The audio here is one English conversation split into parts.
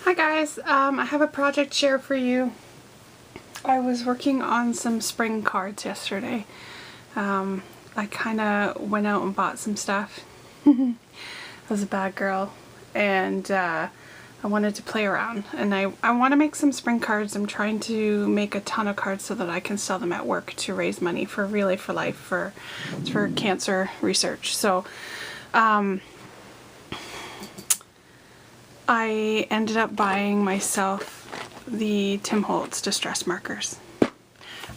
Hi guys, I have a project share for you. I was working on some spring cards yesterday. I kind of went out and bought some stuff. I was a bad girl and I wanted to play around, and I want to make some spring cards. I'm trying to make a ton of cards so that I can sell them at work to raise money for Relay for Life for cancer research. So I ended up buying myself the Tim Holtz distress markers.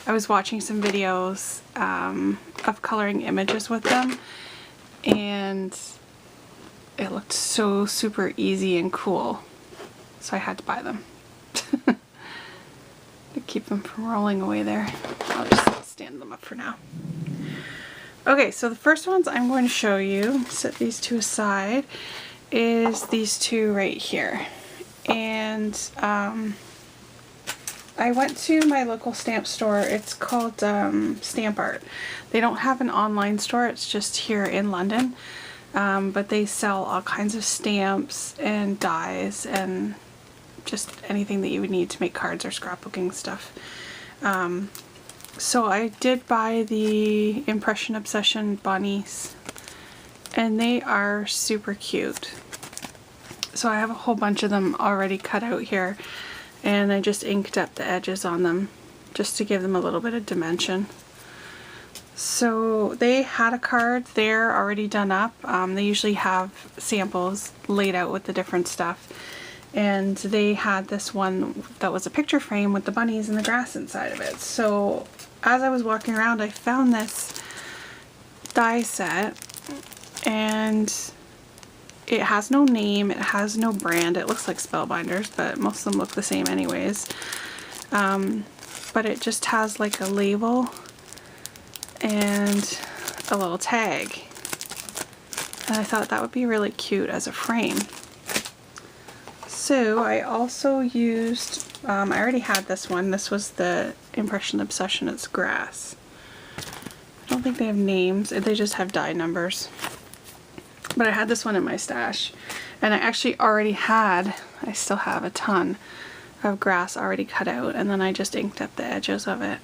I was watching some videos of coloring images with them, and it looked so super easy and cool, so I had to buy them. To keep them from rolling away there. I'll just stand them up for now. Okay, so the first ones I'm going to show you, set these two aside, is these two right here. And I went to my local stamp store. It's called Stamp Art. They don't have an online store, it's just here in London. But they sell all kinds of stamps and dies and just anything that you would need to make cards or scrapbooking stuff. So I did buy the Impression Obsession bunnies, and they are super cute. So I have a whole bunch of them already cut out here, and I just inked up the edges on them just to give them a little bit of dimension. So they had a card there already done up. They usually have samples laid out with the different stuff, and they had this one that was a picture frame with the bunnies and the grass inside of it. So as I was walking around, I found this die set, and it has no name, it has no brand. It looks like Spellbinders, but most of them look the same anyways. But it just has like a label and a little tag, and I thought that would be really cute as a frame. So I also used, I already had this one. This was the Impression Obsession. It's grass. I don't think they have names, they just have die numbers. But I had this one in my stash, and I actually already had, I still have a ton of grass already cut out, and then I just inked up the edges of it.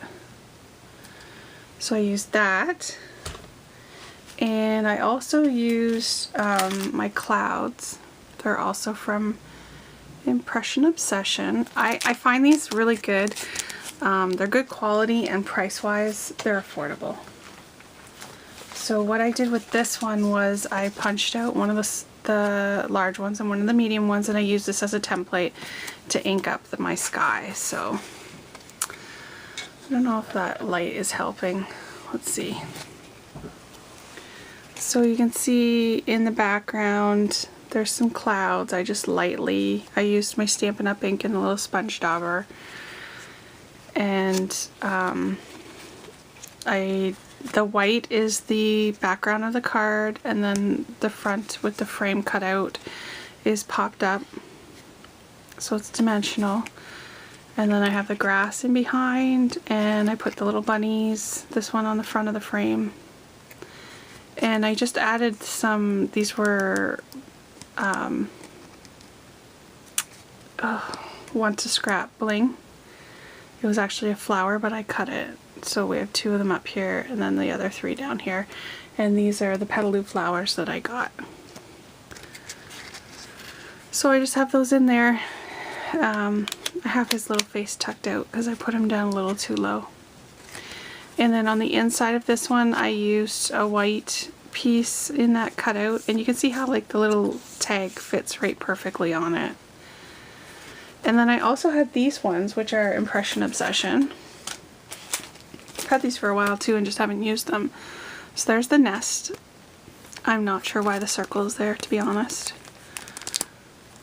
So I used that, and I also used my clouds. They're also from Impression Obsession. I find these really good. They're good quality, and price-wise, they're affordable. So what I did with this one was I punched out one of the large ones and one of the medium ones, and I used this as a template to ink up my sky. So I don't know if that light is helping. Let's see. So you can see in the background there's some clouds. I just lightly, I used my Stampin' Up! Ink and a little sponge dauber, and the white is the background of the card, and then the front with the frame cut out is popped up, so it's dimensional. And then I have the grass in behind, and I put the little bunnies, this one on the front of the frame. And I just added some, these were Want to Scrap bling. It was actually a flower, but I cut it. So we have two of them up here, and then the other three down here. And these are the Petaloo flowers that I got. So I just have those in there. I have his little face tucked out because I put him down a little too low. And then on the inside of this one, I used a white piece in that cutout, and you can see how like the little tag fits right perfectly on it. And then I also had these ones, which are Impression Obsession. I've had these for a while too and just haven't used them. So there's the nest. I'm not sure why the circle is there, to be honest.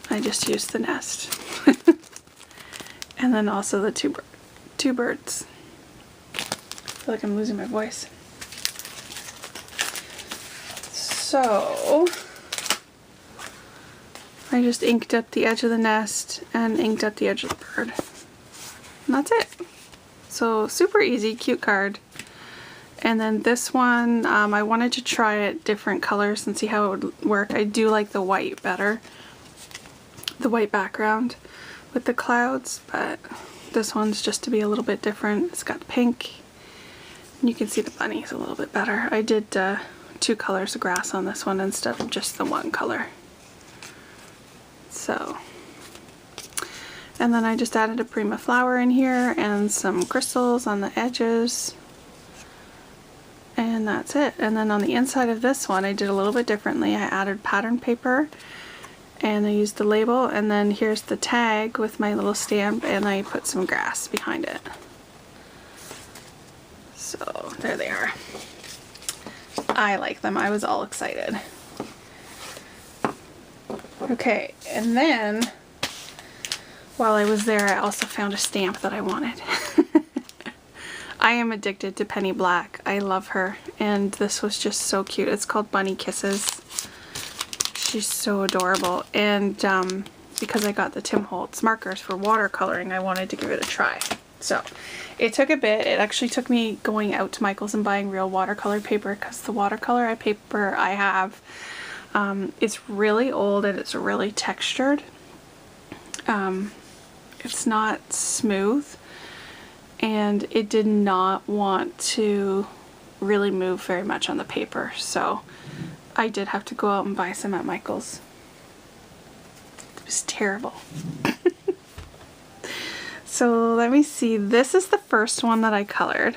I just used the nest. And then also the two birds. I feel like I'm losing my voice. So I just inked up the edge of the nest and inked up the edge of the bird. And that's it. So super easy, cute card. And then this one, I wanted to try it different colors and see how it would work. I do like the white better. the white background with the clouds, but this one's just to be a little bit different. It's got pink, and you can see the bunnies a little bit better. I did 2 colors of grass on this one instead of just the 1 color. So, and then I just added a Prima flower in here and some crystals on the edges. And that's it. And then on the inside of this one, I did a little bit differently. I added pattern paper and I used the label, and then here's the tag with my little stamp, and I put some grass behind it. So there they are. I like them. I was all excited. Okay, and then while I was there, I also found a stamp that I wanted. I am addicted to Penny Black. I love her, and this was just so cute. It's called Bunny Kisses. She's so adorable, and because I got the Tim Holtz markers for watercoloring, I wanted to give it a try. So it took a bit. It actually took me going out to Michael's and buying real watercolor paper, because the watercolor paper I have, it's really old and it's really textured. It's not smooth, and it did not want to really move very much on the paper, so I did have to go out and buy some at Michael's. It was terrible. So let me see, this is the first one that I colored.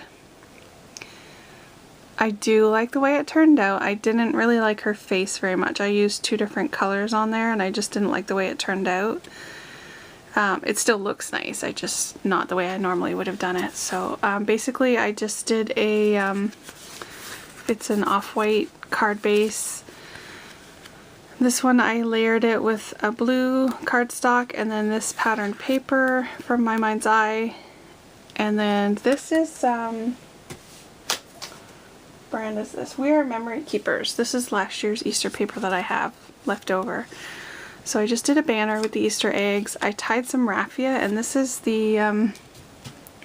I do like the way it turned out. I didn't really like her face very much. I used 2 different colors on there, and I just didn't like the way it turned out. It still looks nice, I just not the way I normally would have done it. So basically I just did a, it's an off-white card base. This one I layered it with a blue cardstock, and then this patterned paper from My Mind's Eye. And then this is, brand is this? We Are Memory Keepers. This is last year's Easter paper that I have left over. So I just did a banner with the Easter eggs. I tied some raffia, and this is the, I'm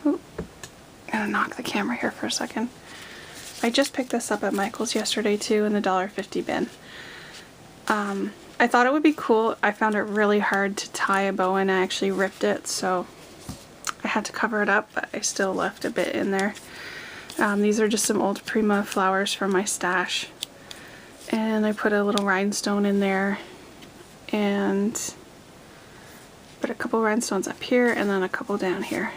gonna knock the camera here for a second. I just picked this up at Michael's yesterday too, in the $1.50 bin. I thought it would be cool. I found it really hard to tie a bow in. I actually ripped it, so I had to cover it up, but I still left a bit in there. These are just some old Prima flowers from my stash. And I put a little rhinestone in there, and put a couple rhinestones up here and then a couple down here,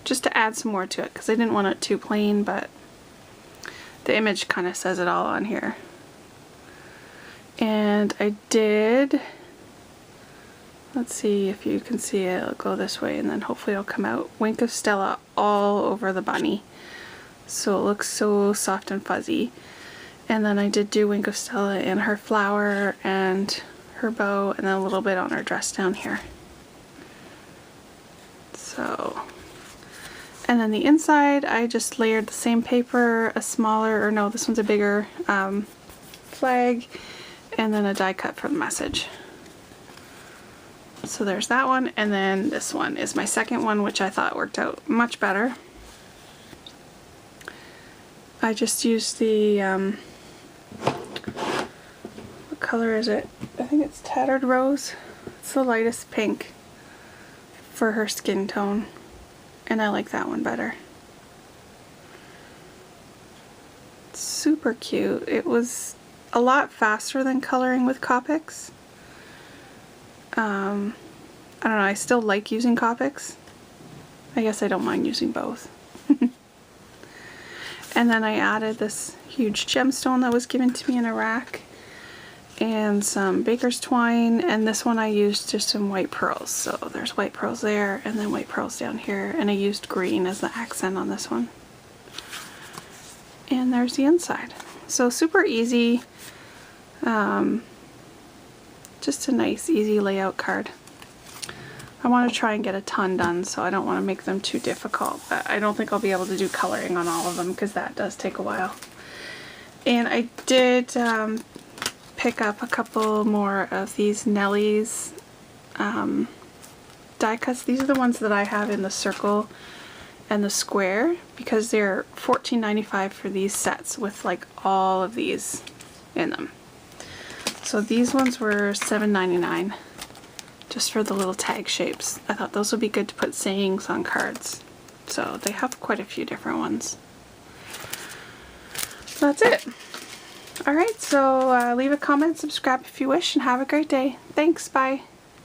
just to add some more to it, because I didn't want it too plain, but the image kind of says it all on here. And I did, let's see if you can see it, it'll go this way and then hopefully it'll come out, Wink of Stella all over the bunny, so it looks so soft and fuzzy. And then I did do Wink of Stella in her flower and her bow, and then a little bit on her dress down here. So, and then the inside I just layered the same paper, a smaller, or no, this one's a bigger flag, and then a die cut for the message. So there's that one, and then this one is my second one, which I thought worked out much better. I just used the what color is it? I think it's Tattered Rose. It's the lightest pink for her skin tone, and I like that one better. It's super cute. It was a lot faster than coloring with Copics. I don't know, I still like using Copics. I guess I don't mind using both. And then I added this huge gemstone that was given to me in a rack, and some baker's twine, and this one I used just some white pearls. So there's white pearls there, and then white pearls down here, and I used green as the accent on this one. And there's the inside. So super easy, just a nice easy layout card. I want to try and get a ton done, so I don't want to make them too difficult, but I don't think I'll be able to do coloring on all of them because that does take a while. And I did pick up a couple more of these Nellie's die cuts. These are the ones that I have in the circle and the square, because they're $14.95 for these sets with like all of these in them. So these ones were $7.99. just for the little tag shapes. I thought those would be good to put sayings on cards. So they have quite a few different ones. That's it. Alright, so leave a comment, subscribe if you wish, and have a great day. Thanks, bye.